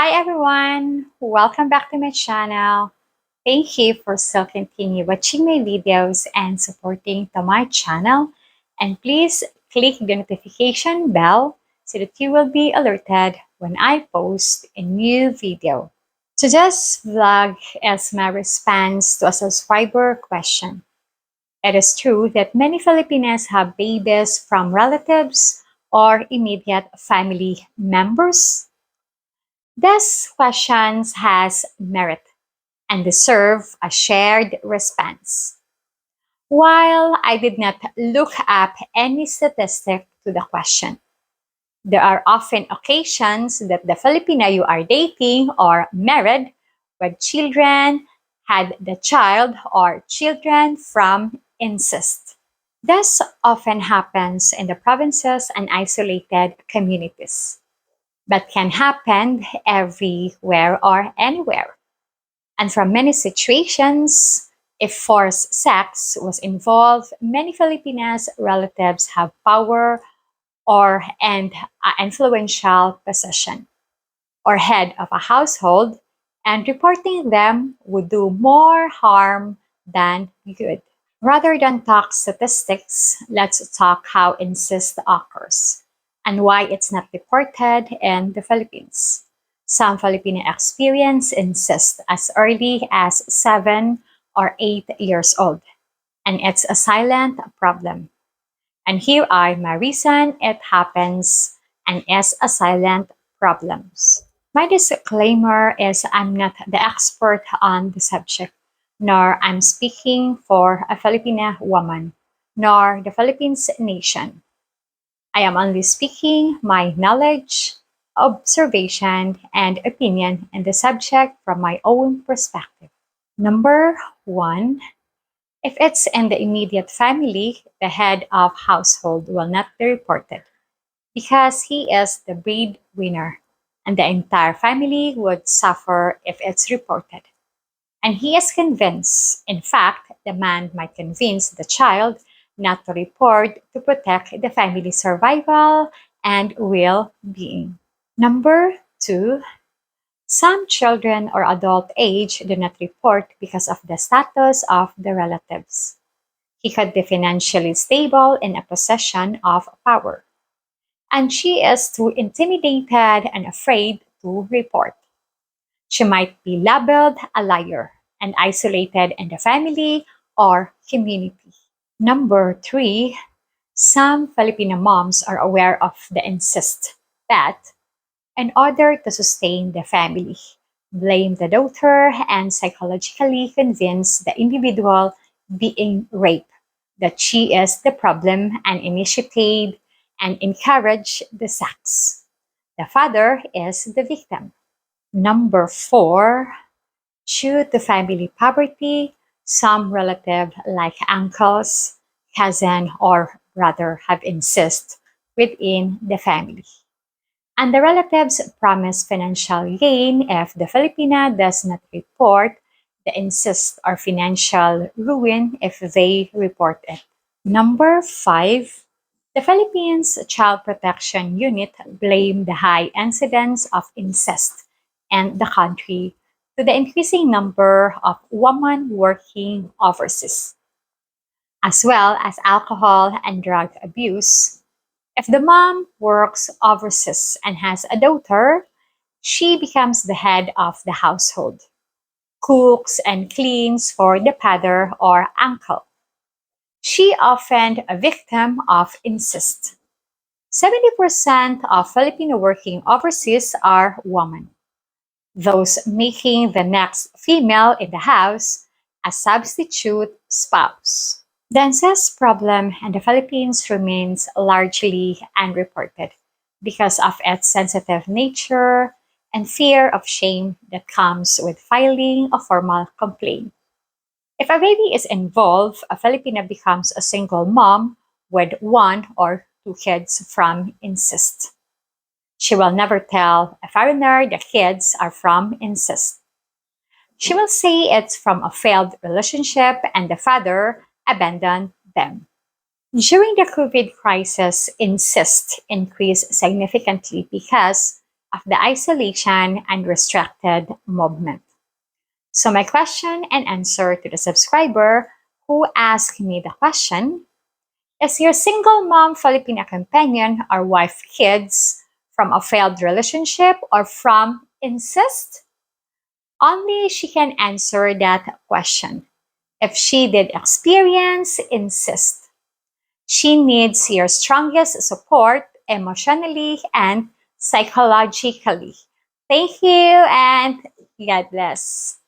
Hi everyone! Welcome back to my channel. Thank you for still continue watching my videos and supporting to my channel. And please click the notification bell so that you will be alerted when I post a new video. Today's vlog is my response to a subscriber question. It is true that many Filipinos have babies from relatives or immediate family members. This question has merit and deserve a shared response. While I did not look up any statistic to the question, there are often occasions that the Filipina you are dating or married with children had the child or children from incest. This often happens in the provinces and isolated communities, but can happen everywhere or anywhere. And from many situations, if forced sex was involved, many Filipinas relatives have power or and influential position or head of a household, and reporting them would do more harm than good. Rather than talk statistics, let's talk how incest occurs and why it's not reported in the Philippines. Some Filipino experience incest as early as 7 or 8 years old, and it's a silent problem. And here are my reason it happens and is a silent problems. My disclaimer is I'm not the expert on the subject, nor I'm speaking for a Filipina woman, nor the Philippines nation. I am only speaking my knowledge, observation, and opinion in the subject from my own perspective. Number one, if it's in the immediate family, the head of household will not be reported because he is the breadwinner, and the entire family would suffer if it's reported. And he is convinced, in fact, the man might convince the child not to report to protect the family's survival and well being. Number two, some children or adult age do not report because of the status of the relatives. He could be financially stable in a position of power, and she is too intimidated and afraid to report. She might be labeled a liar and isolated in the family or community. Number three, some Filipino moms are aware of the incest, but in order to sustain the family, blame the daughter and psychologically convince the individual being raped that she is the problem and initiate and encourage the sex. The father is the victim. Number four, due to family poverty, some relative like uncles, cousin, or brother have incest within the family. And the relatives promise financial gain if the Filipina does not report the incest or financial ruin if they report it. Number five, the Philippines Child Protection Unit blame the high incidence of incest in the country to the increasing number of women working overseas, as well as alcohol and drug abuse. If the mom works overseas and has a daughter, she becomes the head of the household, cooks and cleans for the father or uncle. She often a victim of incest. 70% of Filipino working overseas are women, those making the next female in the house a substitute spouse. The incest problem in the Philippines remains largely unreported because of its sensitive nature and fear of shame that comes with filing a formal complaint. If a baby is involved, a Filipina becomes a single mom with one or two kids from incest. She will never tell a foreigner the kids are from incest. She will say it's from a failed relationship and the father abandoned them. During the COVID crisis, incest increased significantly because of the isolation and restricted movement. So, my question and answer to the subscriber who asked me the question: is your single mom Filipina companion or wife kids from a failed relationship or from incest? Only she can answer that question if she did experience incest. She needs your strongest support emotionally and psychologically. Thank you and God bless.